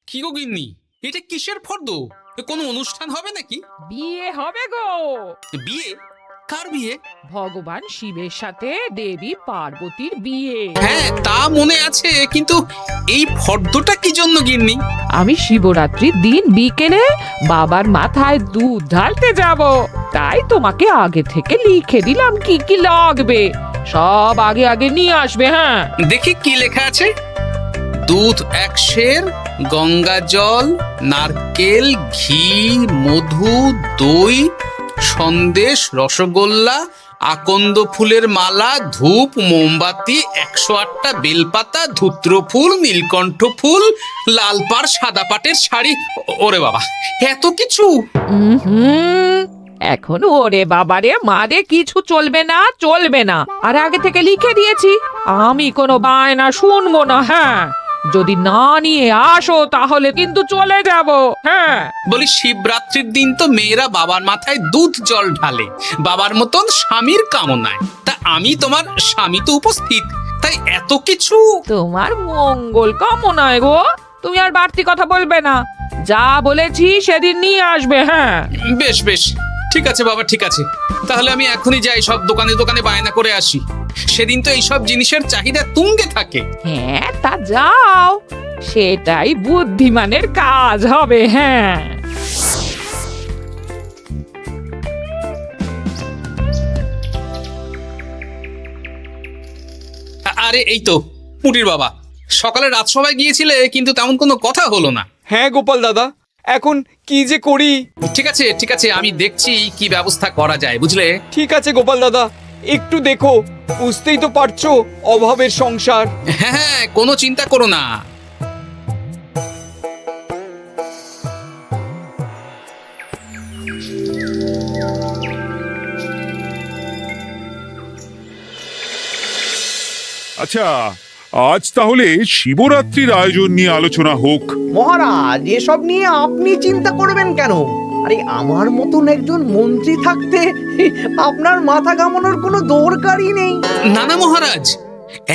কি গো গিন্নি, এটা কিসের ফর্দ? কোনো অনুষ্ঠান হবে নাকি? বিয়ে হবে গো। বিয়ে? কার বিয়ে? ভগবান শিবের সাথে দেবী পার্বতীর বিয়ে। হ্যাঁ, তা মনে আছে, কিন্তু এই ফর্দটা কি জন্য গিন্নি? আমি শিবরাত্রির দিন বিকেলে বাবার মাথায় দুধ ঢালতে যাব, তাই তোমাকে আগে থেকে লিখে দিলাম কি কি লাগবে। সব আগে আগে নিয়ে আসবে। হ্যাঁ, দেখি কি লেখা আছে। দুধ 1 সের, গঙ্গা জল, নারকেল, ঘি, মধু, দই, সন্দেশ, রসগোল্লা, আকন্দ ফুলের মালা, ধূপ, মোমবাতি, 108টা বেলপাতা, ধূত্র ফুল, নীলকণ্ঠ ফুল, লাল পাড় সাদা পাটের শাড়ি। ওরে বাবা, এত কিছু! এখন ওরে বাবারে মারে কিছু চলবে না, চলবে না। আর আগে থেকে লিখে দিয়েছি, আমি কোনো বায়না শুনবো না। হ্যাঁ, যদি না নিয়ে আসো তাহলে কিন্তু চলে যাব। হ্যাঁ, বলি, শিবরাত্রির দিন তো মেয়েরা বাবার মাথায় দুধ জল ঢালে বাবার মতন স্বামীর কামনায়। তা আমি তোমার স্বামী তো উপস্থিত, তাই এত কিছু। তোমার মঙ্গল কামনায় গো, তুমি আর বাড়তি কথা বলবে না। যা বলেছি সেদিন নিয়ে আসবে। হ্যাঁ, বেশ বেশ, ঠিক আছে বাবা, ঠিক আছে। তাহলে আমি এখনই যাই, সব দোকানে দোকানে বায়না করে আসি। সেদিন তো এইসব জিনিসের চাহিদা তুঙ্গে থাকে। হ্যাঁ, তা যাও, সেটাই বুদ্ধিমানের কাজ হবে। হ্যাঁ, আরে এই তো পুটির বাবা, সকালে রাজসভায় গিয়েছিলে কিন্তু তেমন কোনো কথা হলো না। হ্যাঁ গোপাল দাদা, এখন কি যে করি। ঠিক আছে ঠিক আছে, আমি দেখছি কি ব্যবস্থা করা যায়, বুঝলে। ঠিক আছে গোপাল দাদা, একটু দেখো, বুঝতেই তো পারছো অভাবের সংসার। হ্যাঁ হ্যাঁ, কোনো চিন্তা করো না। আচ্ছা, আজ তাহলে শিবরাত্রির আয়োজন নিয়ে আলোচনা হোক। মহারাজ, এসব নিয়ে আপনি চিন্তা করবেন কেন? আরে আমার মতন একজন মন্ত্রী থাকতে আপনার মাথা ঘামানোর কোনো দরকারই নেই। না না মহারাজ,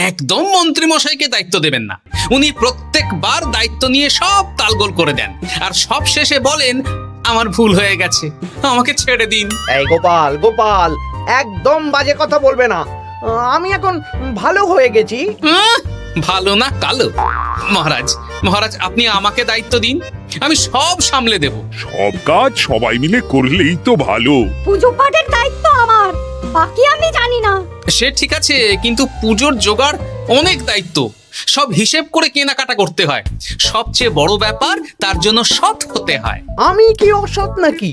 একদম মন্ত্রী মশাইকে দায়িত্ব দেবেন না। উনি প্রত্যেকবার দায়িত্ব নিয়ে সব তালগোল করে দেন, আর সব শেষে বলেন আমার ভুল হয়ে গেছে, আমাকে ছেড়ে দিন। এই গোপাল গোপাল, একদম বাজে কথা বলবে না। আমি এখন ভালো হয়ে গেছি। ভালো না কালো? মহারাজ মহারাজ, আপনি আমাকে দায়িত্ব দিন, আমি সব সামলে দেব। সব কাজ সবাই মিলে করলেই তো ভালো। পুজো পাঠের দায়িত্ব আমার, বাকি আমি জানি না। সে ঠিক আছে, কিন্তু পুজোর জোগাড় অনেক দায়িত্ব, সব হিসেব করে কেনাকাটা করতে হয়। সবচেয়ে বড় ব্যাপার, তার জন্য সৎ হতে হয়। আমি কি অসৎ নাকি?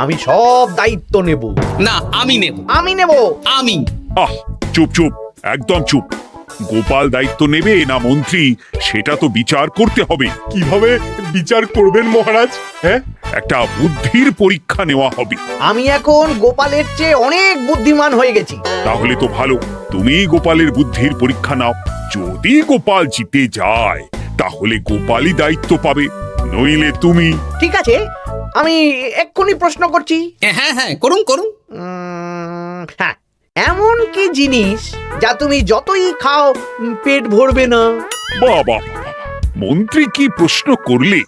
আমি সব দায়িত্ব নেব। না, আমি নেব। আমি নেব। আমি। আহ, চুপ চুপ, একদম চুপ। গোপাল দায়িত্ব নেবে না মন্ত্রী, সেটা তো বিচার করতে হবে। কিভাবে বিচার করবেন মহারাজ? হ্যাঁ, একটা বুদ্ধির পরীক্ষা নেওয়া হবে। আমি এখন গোপালের চেয়ে অনেক বুদ্ধিমান হয়ে গেছি। তাহলে তো ভালো, তুমি গোপালের বুদ্ধির পরীক্ষা নাও। যদি গোপাল জিতে যায় তাহলে গোপালই দায়িত্ব পাবে, নইলে তুমি। ঠিক আছে, আমি এক্ষুনি প্রশ্ন করছি। হ্যাঁ হ্যাঁ, করুন করুন। হ্যাঁ, এমন কি জিনিস যা তুমি যতই খাও পেট ভরবে না? বাবা, মন্ত্রী কি প্রশ্ন করলে!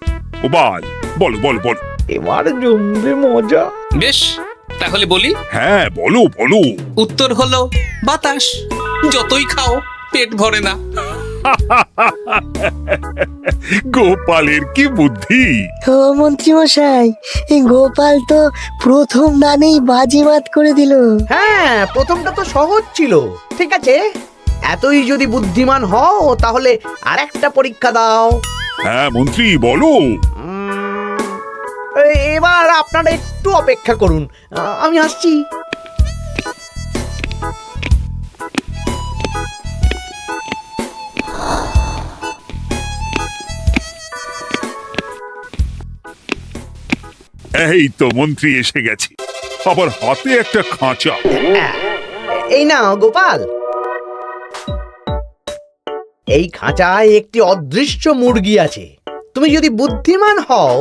গোপাল, বলো বলো বলো। এবার জমবে মজা। বেশ, তাহলে বলি। হ্যাঁ, বলো বলো। উত্তর হলো বাতাস। যতই খাও পেট ভরে না। গোপালের কি বুদ্ধি! ও মন্ত্রী মশাই, এই গোপাল তো প্রথম দানেই বাজিমাত করে দিল। হ্যাঁ, প্রথমটা তো সহজ ছিল। ঠিক আছে, এতই যদি বুদ্ধিমান হও তাহলে আরেকটা পরীক্ষা দাও। হ্যাঁ মন্ত্রী, বলো। এবার আপনারা একটু অপেক্ষা করুন, আমি আসছি। এই তো মন্ত্রী এসে গেছে, আবার হাতে একটা খাঁচা। এই নাও গোপাল, এই খাঁচায় একটি অদৃশ্য মুরগি আছে। তুমি যদি বুদ্ধিমান হও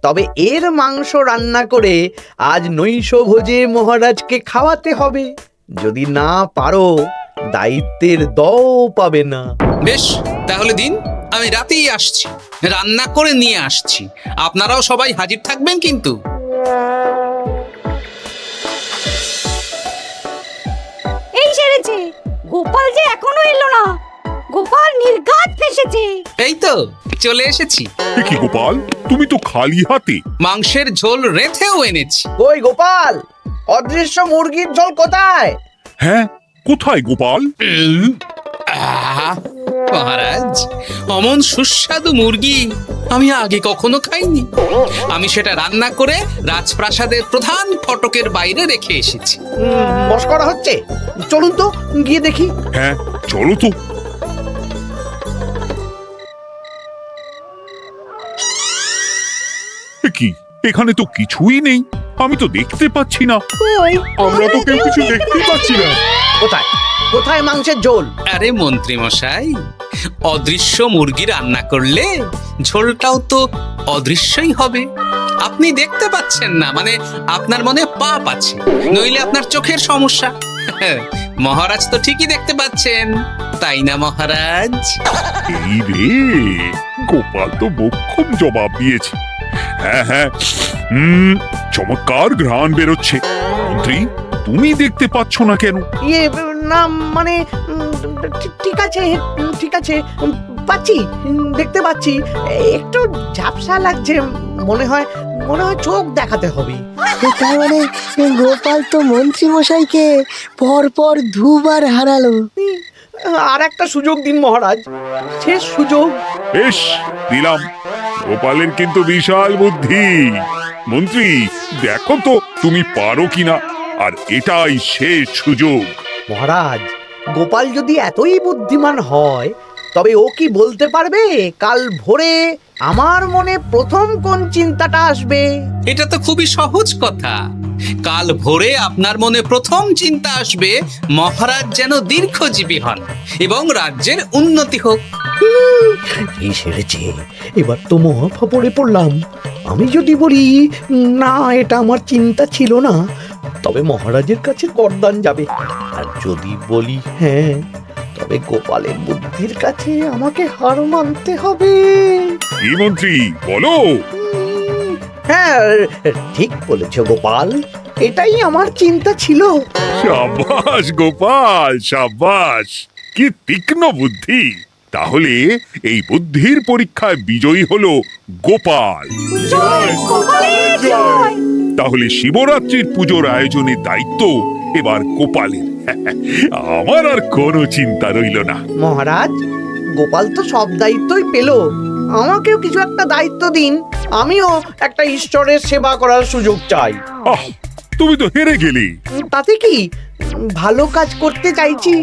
তবে এর মাংস রান্না করে আজ নৈশভোজে মহারাজকে খাওয়াতে হবে। যদি না পারো দায়িত্বের দও পাবে না। বেশ, তাহলে দিন, আমি রাতেই আসছি, রান্না করে নিয়ে আসছি। আপনারাও সবাই হাজির থাকবেন কিন্তু। এই সেরেছে, গোপাল যে এখনো এলো না। গোপাল নির্ঘাত ফেসেছে। এই তো চলে এসেছি। এ কি গোপাল, তুমি তো খালি হাতে। মাংসের ঝোল রেঁধেও এনেছি। কই গোপাল, অদৃশ্য মুরগির ঝোল কোথায়? হ্যাঁ, কোথায় গোপাল? আহ, মহারাজ, অমন সুস্বাদু মুরগি আমি আগে কখনো খাইনি। আমি সেটা রান্না করে রাজপ্রাসাদের প্রধান ফটকের বাইরে রেখে এসেছি। মস্করা হচ্ছে? চলুন তো গিয়ে দেখি। হ্যাঁ, চলো তো। এ কি, এখানে তো কিছুই নেই, আমি তো দেখতে পাচ্ছি না। আমরা তো কেউ কিছু দেখতে পাচ্ছি না। কোথায় কোথায় মাংসের ঝোল? আরে মন্ত্রী মশাই, অদৃশ্য মুরগি রান্না করলে ঝোলটাও তো অদৃশ্যই হবে। আপনি দেখতে পাচ্ছেন না, মানে আপনার মনে পাপ আছে, নইলে আপনার চোখের সমস্যা। মহারাজ তো ঠিকই দেখতে পাচ্ছেন, তাই না মহারাজ? এই রে, গোপাল তো মোক্ষম জবাব দিয়েছে। হ্যাঁ হ্যাঁ, চমৎকার ঘ্রাণ বেরোচ্ছে। মন্ত্রী, তুমি দেখতে পাচ্ছ না কেন? ইয়ে না মানে ঠিক আছে ঠিক আছে, পাচ্ছি, দেখতে পাচ্ছি। একটু ঝাপসা লাগছে, মনে হয় চোখ দেখাতে হবে। তার মানে গোপাল তো মন্ত্রী মশাইকে পরপর দুবার হারালো। আর একটা সুযোগ দিন মহারাজ, শেষ সুযোগ। বেশ, দিলাম। গোপালের কিন্তু বিশাল বুদ্ধি। মন্ত্রী, দেখো তো তুমি পারো কিনা, আর এটাই শেষ সুযোগ। মহারাজ, গোপাল যদি এতই বুদ্ধিমান হয়, তবে ও কি বলতে পারবে কাল ভোরে আমার মনে প্রথম কোন চিন্তাটা আসবে? এটা তো খুবই সহজ কথা। কাল ভোরে আপনার মনে প্রথম চিন্তা আসবে মহারাজ যেন দীর্ঘজীবী হন এবং রাজ্যের উন্নতি হোক। এই সেরেছে, এবার তো মহা ফাপড়ে পড়লাম। আমি যদি বলি না, এটা আমার চিন্তা ছিল না, তবে মহারাজের কাছে গর্দান যাবে। আর যদি বলি হ্যাঁ, তবে গোপালের বুদ্ধির কাছে আমাকে হার মানতে হবে। কি মন্ত্রী, বলো। হ্যাঁ, ঠিক বলেছ গোপাল, এটাই আমার চিন্তা ছিল। সাবাস গোপাল, সাবাস, কি তীক্ষ্ণ বুদ্ধি। তাহলে এই বুদ্ধির পরীক্ষায় বিজয়ী হলো গোপাল। জয় গোপালের জয়। তাহলে শিবরাত্রির পুজোর আয়োজনের দায়িত্ব এবার গোপালের। আমার আর কোনো চিন্তা রইল না। মহারাজ, গোপাল তো সব দায়িত্বই পেল, আমাকেও কিছু একটা দায়িত্ব দিন। আমিও একটা ঈশ্বরের সেবা করার সুযোগ চাই। আহ, তুমি তো হেরে গেলে। তাতে কি, ভালো কাজ করতে চাইছি,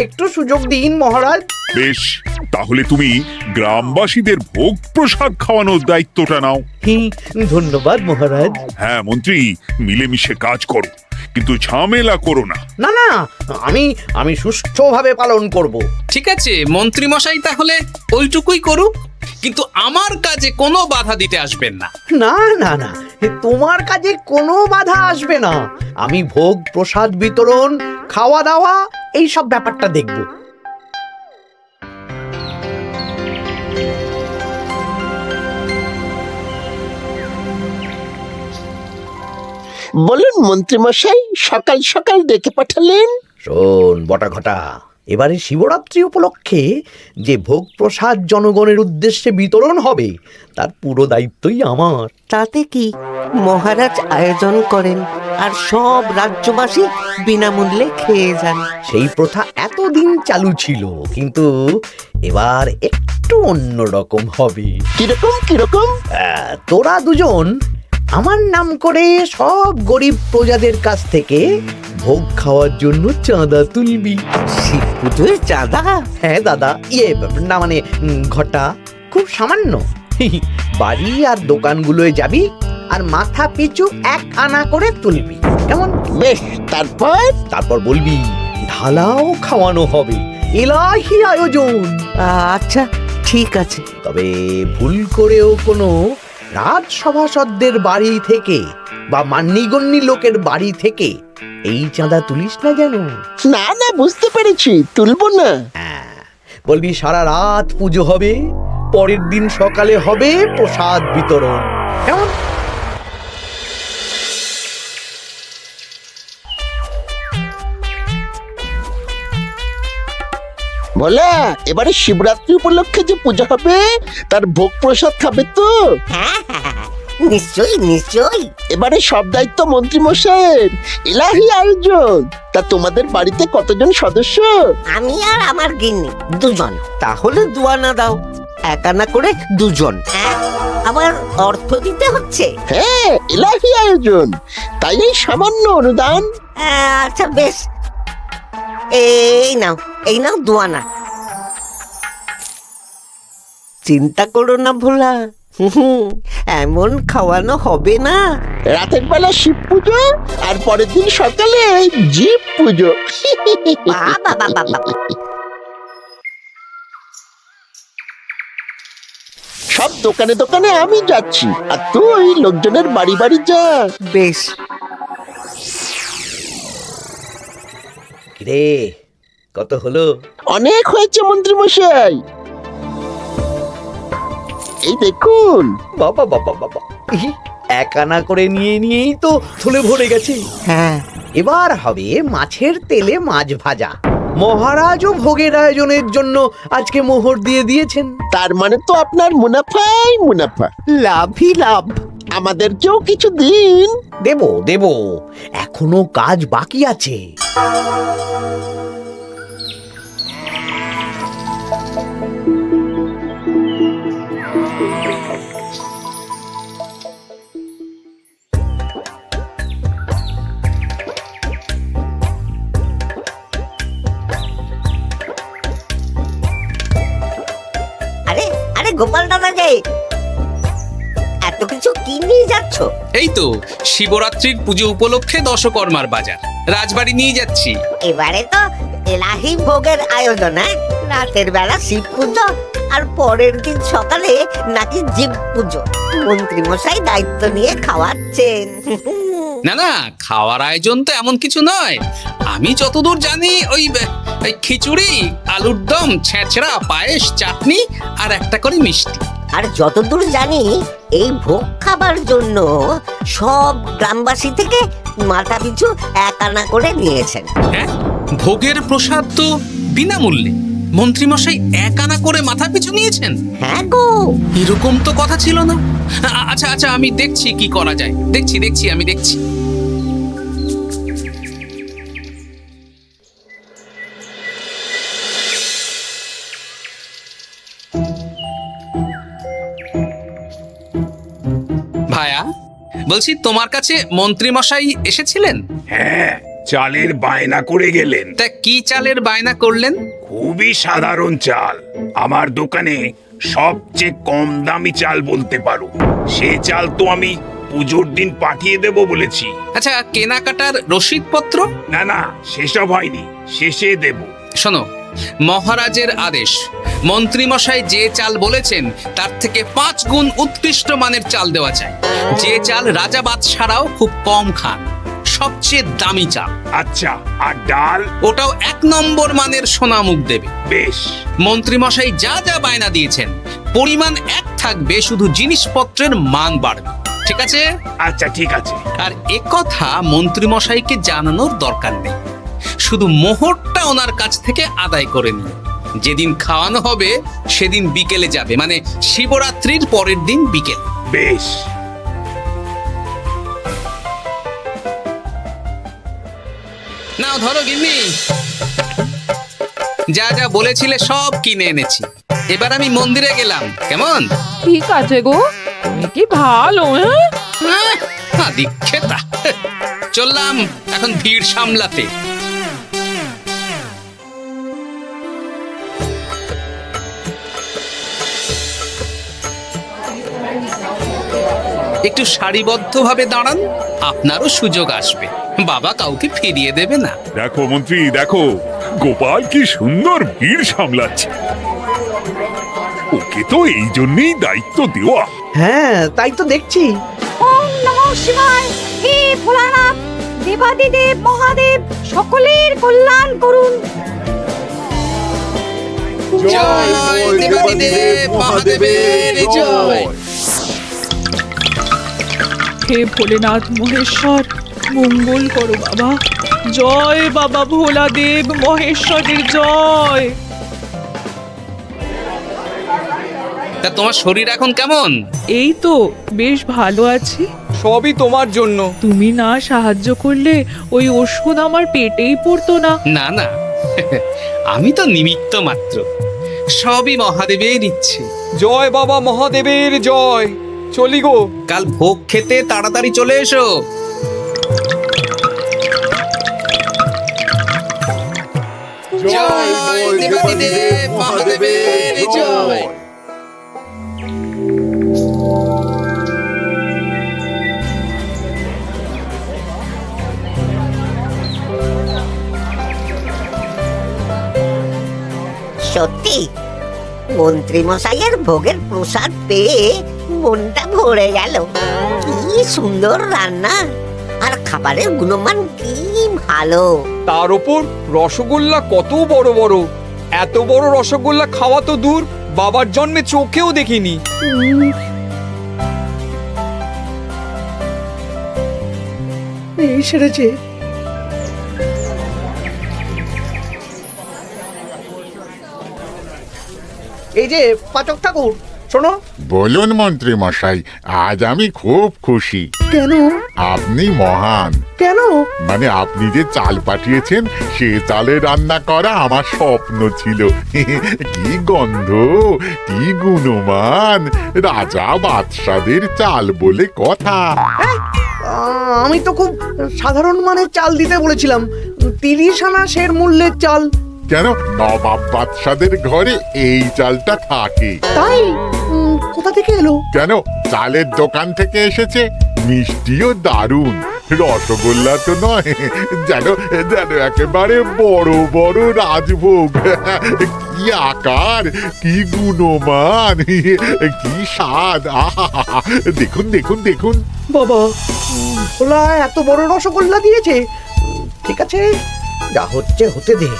একটু সুযোগ দিন মহারাজ। বেশ, তাহলে তুমি গ্রামবাসীদের ভোগ প্রসাদ খাওয়ানোর দায়িত্বটা নাও। ধন্যবাদ মহারাজ। হ্যাঁ মন্ত্রী, মিলেমিশে কাজ করো, কিন্তু ঝামেলা করো না। না না, আমি সুষ্ঠুভাবে পালন করব। ঠিক আছে মন্ত্রী মশাই, তাহলে ওইটুকুই করুক, কিন্তু আমার কাজে কোনো বাধা দিতে আসবেন না। না না না, তোমার কাজে কোনো বাধা আসবে না। আমি ভোগ প্রসাদ বিতরণ, খাওয়া দাওয়া, এই সব ব্যাপারটা দেখব। বলুন মন্ত্রীমশাই, সকাল সকাল ডেকে পাঠালেন। শোন বটা ঘটা, এবারে শিবরাত্রি উপলক্ষে যে ভোগ প্রসাদ জনগণের উদ্দেশ্যে বিতরণ হবে, তার পুরো দায়িত্বই আমার। তাতে কি, মহারাজ আয়োজন করেন আর সব রাজ্যবাসী বিনামূল্যে খেয়ে যান। সেই প্রথা এতদিন চালু ছিল, কিন্তু এবার একটু অন্যরকম হবে। কিরকম কিরকম? তোরা দুজন আমার নাম করে সব গরিব প্রজাদের কাছ থেকে ভোগ খাওয়ার জন্য চাঁদা তুলবি। শিব পুজোর চাঁদা? হ্যাঁ দাদা, না মানে ঘটা, খুব সামান্য। বাড়ি আর দোকানগুলোয় যাবি আর মাথা পিছু 1 আনা করে তুলবি, কেমন? বেশ, তারপর বলবি ঢালাও খাওয়ানো হবে, এলাহি আয়োজন। আচ্ছা ঠিক আছে। তবে ভুল করেও কোনো রাজসভাসদদের বাড়ি থেকে বা মান্যিগণ্যি লোকের বাড়ি থেকে এই চাঁদা তুলিস না যেন। না না, বুঝতে পেরেছি, তুলবো না। বলবি সারা রাত পুজো হবে, পরের দিন সকালে হবে প্রসাদ বিতরণ, কেমন? বলা, এবারে শিবরাত্রি উপলক্ষে যে পূজা হবে তার ভোগ প্রসাদ খাবে তো? হ্যাঁ হ্যাঁ, নিশ্চয়ই নিশ্চয়ই। এবারে সব দায়িত্ব মন্ত্রী মশাইয়ের, এলাহি আয়োজন। তা তোমাদের বাড়িতে কতজন সদস্য? আমি আর আমার গিন্নি দুজন। তাহলে দুয়ানা দাও, এক আনা করে দুজন। আবার অর্থ দিতে হচ্ছে? হ্যাঁ, এলাহি আয়োজন, তাই এই সামান্য অনুদান। আচ্ছা বেশ, এই নাও দুয়ানা। চিন্তা করো না ভোলা, এমন খাওয়ানো হবে না। রাতের বেলা শিব পুজো আর পরের দিন সকালে জীব পুজো। বাবা বাবা বাবা, সব দোকানে দোকানে আমি যাচ্ছি, আর তুই লোকজনের বাড়ি বাড়ি যা। বেশ। কিরে, কত হলো? অনেক হয়েছে মন্ত্রী মশাই, এই দেখুন। বাবা বাবা বাবা, এক আনা করে নিয়েই তো থলে ভরে গেছে। হ্যাঁ, এবার হবে মাছের তেলে মাছ ভাজা। মহারাজও ভোগের আয়োজনের জন্য আজকে মোহর দিয়ে দিয়েছেন। তার মানে তো আপনার মুনাফাই মুনাফা, লাভই লাভ। আমাদেরকেও কিছু দিন। দেব দেব, এখনো কাজ বাকি আছে। আরে আরে গোপাল দাদা যে, এত কিছু কি নিয়ে যাচ্ছ? এই তো শিবরাত্রির পুজো উপলক্ষে দশকর্মার বাজার রাজবাড়ি নিয়ে যাচ্ছি। এবারে তো এলাহি ভোগের আয়োজন, রাতের বেলা শিব পুজো আর পরের দিন সকালে নাকি জীব পুজো। মন্ত্রী মশাই দায়িত্ব নিয়ে খাওয়াচ্ছেন। না না, খাওয়ার আয়োজন তো এমন কিছু নয়। আমি যতদূর জানি ওই খিচুড়ি, আলুর দম, ছেঁচড়া, পায়েস, চাটনি আর একটা করে মিষ্টি। আর যতদূর জানি এই ভোগ খাবার জন্য সব গ্রামবাসী থেকে মাথা পিছু এক আনা করে নিয়েছেন। হ্যাঁ, ভোগের প্রসাদ তো বিনামূল্যে। মন্ত্রীমশাই এক আনা করে মাথা পিছু নিয়েছেন? হ্যাঁ গো, এরকম তো কথা ছিল না। আচ্ছা আচ্ছা, আমি দেখছি কি করা যায়। আমি দেখছি। ভায়া, বলছি তোমার কাছে মন্ত্রীমশাই এসেছিলেন? হ্যাঁ, চালের বায়না করে গেলেন। তা কি চালের বায়না করলেন? খুবই সাধারণ চাল, আমার দোকানে সবচেয়ে কম দামি চাল বলতে পারো। সে চাল তো আমি পুজোর দিন পাঠিয়ে দেব বলেছি। আচ্ছা, কেনাকাটার রসিদপত্র? না না, সেসব হয়নি, শেষে দেব। শোনো, মহারাজের আদেশ, মন্ত্রীমশাই যে চাল বলেছেন তার থেকে 5 গুণ উৎকৃষ্ট মানের চাল দেওয়া চাই। যে চাল রাজা বাদশারাও খুব কম খান, সবচেয়ে দামি চাল। আচ্ছা, আর ডাল? ওটাও 1 নম্বর মানের সোনামুখ দেবে। বেশ। মন্ত্রীমশাই যা যা বায়না দিয়েছেন পরিমাণ এক থাকবে, শুধু জিনিসপত্রের মান বাড়বে। ঠিক আছে? আচ্ছা ঠিক আছে। আর একথা মন্ত্রীমশাইকে জানানোর দরকার নেই, শুধু মোহরটা ওনার কাছ থেকে আদায় করে নিন। যেদিন খাওয়ানো হবে সেদিন বিকেলে যাবে, মানে শিবরাত্রির পরের দিন বিকেল। বেশ। নাও ধরো গিন্নি, যা যা বলেছিলে সব কিনে এনেছি। এবার আমি মন্দিরে গেলাম, কেমন? ঠিক আছে গো, তুমি কি ভালো। দীক্ষেতা, চললাম এখন ভিড় সামলাতে। একটু সারিবদ্ধভাবে দাঁড়ান, আপনারও সুযোগ আসবে। বাবা কাউকে ফিরিয়ে দেবে না। দেখো মন্ত্রী, দেখো গোপাল কি সুন্দর ভিড় সামলাচ্ছে। ওকে তো এই জন্যই দায়িত্ব দেওয়া। হ্যাঁ, তাই তো দেখছি। ওম নমঃ শিবায়, হে ভোলানাথ, দেবাদিদেব মহাদেব সকলের কল্যাণ করুন। জয় দেবাদিদেব মহাদেবের জয়। হে ভোলেনাথ মহেশ্বর, মঙ্গল করো বাবা। জয় বাবা ভোলাদেব মহেশ্বরের জয়। তা তোমার শরীর এখন কেমন? এই তো বেশ ভালো আছি। সবই তোমার জন্য। তুমি না সাহায্য করলে ওই ওষুধ আমার পেটেই পড়তো না। না না, আমি তো নিমিত্ত মাত্র, সবই মহাদেবের ইচ্ছে। জয় বাবা মহাদেবের জয়। চলি গো। কাল ভোগ খেতে তাড়াতাড়ি চলে এসো। জয় দেবাদিদেব মহাদেবের জয়। সত্যি মন্ত্রী মশাইয়ের ভোগের প্রসাদ পেয়ে মনটা ভরে গেল। কি সুন্দর রান্না, আর খাবারের গুণমান কি ভালো। তার উপর রসগোল্লা কত বড় বড়। এত বড় রসগোল্লা খাওয়া তো দূর, বাবার জন্মে চোখেও দেখিনি। এই সেরেছে। এই যে পাচক ঠাকুর, শোনো। বলুন মন্ত্রী মশাই, আজ আমি খুব খুশি। কেন? আপনি মহান। কেন? মানে আপনি যে চাল পাঠিয়েছেন সে চালে রান্না করা আমার স্বপ্ন ছিল। কি গন্ধ, কি গুণমান, রাজা বাদশাদের চাল বলে কথা। আমি তো খুব সাধারণ মানের চাল দিতে বলেছিলাম, 30 আনা সের মূল্যের চাল। কেন, নবাব বাদশাদের ঘরে এই চালটা থাকে। তাই? কোথা থেকে এলো? কেন, চালের দোকান থেকে এসেছে। মিষ্টিও দারুণ, রসগোল্লা তো নয়, যেন যেন একেবারে বড় বড় রাজভোগ। কি আকার, কি গুণমান, কি স্বাদ। আহা, দেখুন দেখুন দেখুন। বাবা, ভোলা এত বড় রসগোল্লা দিয়েছে। ঠিক আছে, যা হচ্ছে হতে দে।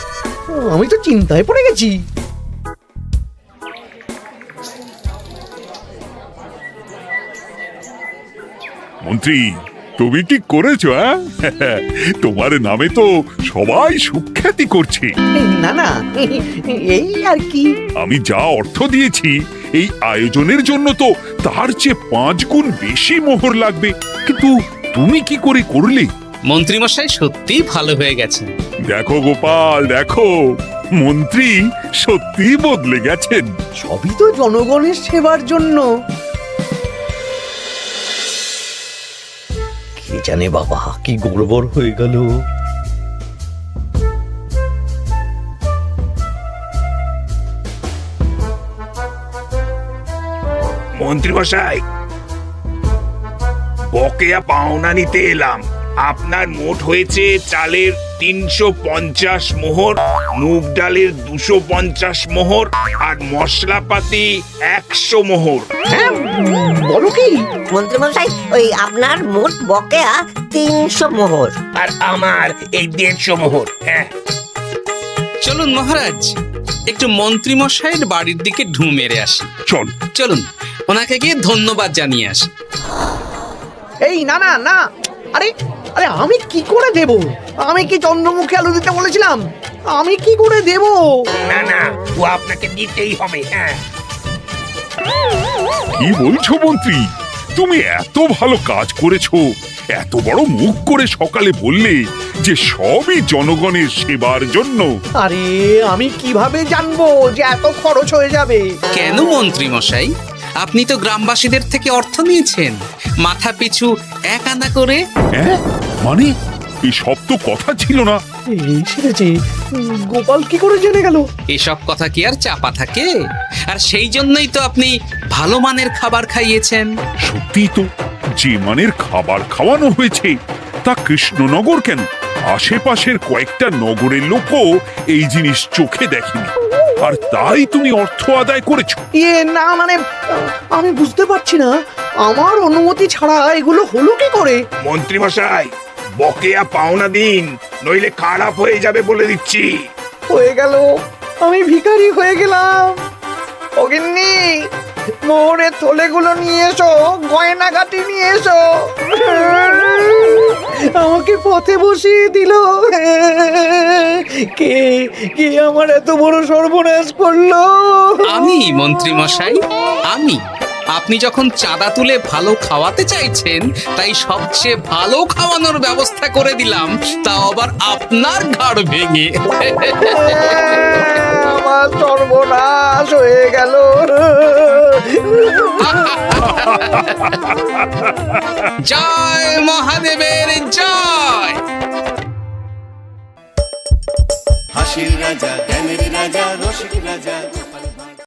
আমি তো চিন্তায় পড়ে গেছি। মন্ত্রী, তুমি কি করেছো? তোমার নামে তো সবাই সুখ্যাতি করছে। না না, এই আর কি। আমি যা অর্থ দিয়েছি এই আয়োজনের জন্য তো তার চেয়ে 5 গুণ বেশি মোহর লাগবে, কিন্তু তুমি কি করে করলে? মন্ত্রীমশাই সত্যিই ভালো হয়ে গেছেন। দেখো গোপাল, দেখো মন্ত্রী সত্যি বদলে গেছেন। সবই তো জনগণের সেবার জন্য। কে জানে বাবা, কি গড়বড় হয়ে গেল। মন্ত্রী মশাই, বকেয়া পাওনা নিতে এলাম। আপনার মোট হয়েছে চালের 350 মোহর, মুগ ডালের 250 মোহর, আর মশলাপাতি 100 মোহর। হ্যাঁ, বলো কি? মন্ত্রী মশাই, ওই আপনার মোট বকেয়া 300 মোহর। আর আমার এই 150 মোহর। হ্যাঁ, চলুন মহারাজ, একটু মন্ত্রীমশাইয়ের বাড়ির দিকে ঢু মেরে আসি। চল। চলুন, ওনাকে গিয়ে ধন্যবাদ জানিয়ে আসি। এই না না না, আরে আরে আমি কি করে দেব? আমি কি চন্দ্রমুখী আলু দিতে বলেছিলাম? আমি কি করে দেব? না না, ও আপনাকে দিতেই হবে। হ্যাঁ, কি বলছো মন্ত্রী? তুমি এত ভালো কাজ করেছো, এত বড় মুখ করে সকালে বললে যে সবই জনগণের সেবার জন্য। আরে আমি কিভাবে জানবো যে এত খরচ হয়ে যাবে? কেন মন্ত্রীমশাই, আপনি তো গ্রামবাসীদের থেকে অর্থ নিয়েছেন, মাথা পিছু 1 আনা করে। হ্যাঁ, মানে এসব তো কথা ছিল না। এই সেরেছে, গোপাল কি করে জেনে গেল? এসব কথা কি আর চাপা থাকে? আর সেই জন্যই তো আপনি ভালো মানের খাবার খাইয়েছেন। সত্যি তো, যে মানের খাবার খাওয়ানো হয়েছে তা কৃষ্ণনগর কেন, আশেপাশের কয়েকটা নগরের লোকও এই জিনিস চোখে দেখেনি, আর তাই তুমি অর্থ আদায় করেছো। না মানে, আমি বুঝতে পারছি না, আমার অনুমতি ছাড়া এগুলো হলো কি করে? মন্ত্রী মশাই, বকেয়া পাওনা দিন, নইলে খারাপ হয়ে যাবে বলে দিচ্ছি। হয়ে গেল, আমি ভিখারি হয়ে গেলাম। অগিন্নি, মোহরের থলেগুলো নিয়ে এসো, গয়নাগাটি নিয়ে এসো। আমাকে পথে বসিয়ে দিল। কে কে আমার এত বড় সর্বনাশ করলো? আমি মন্ত্রী মশাই, আমি। আপনি যখন চাঁদা তুলে ভালো খাওয়াতে চাইছেন, তাই সবচেয়ে ভালো খাওয়ানোর ব্যবস্থা করে দিলাম, তাও আবার আপনার ঘাড় ভেঙে। আমার সর্বনাশ হয়ে গেল। জয় মহাদেবের জয়। হাসির রাজা, জ্ঞানের রাজা, রসিক রাজা।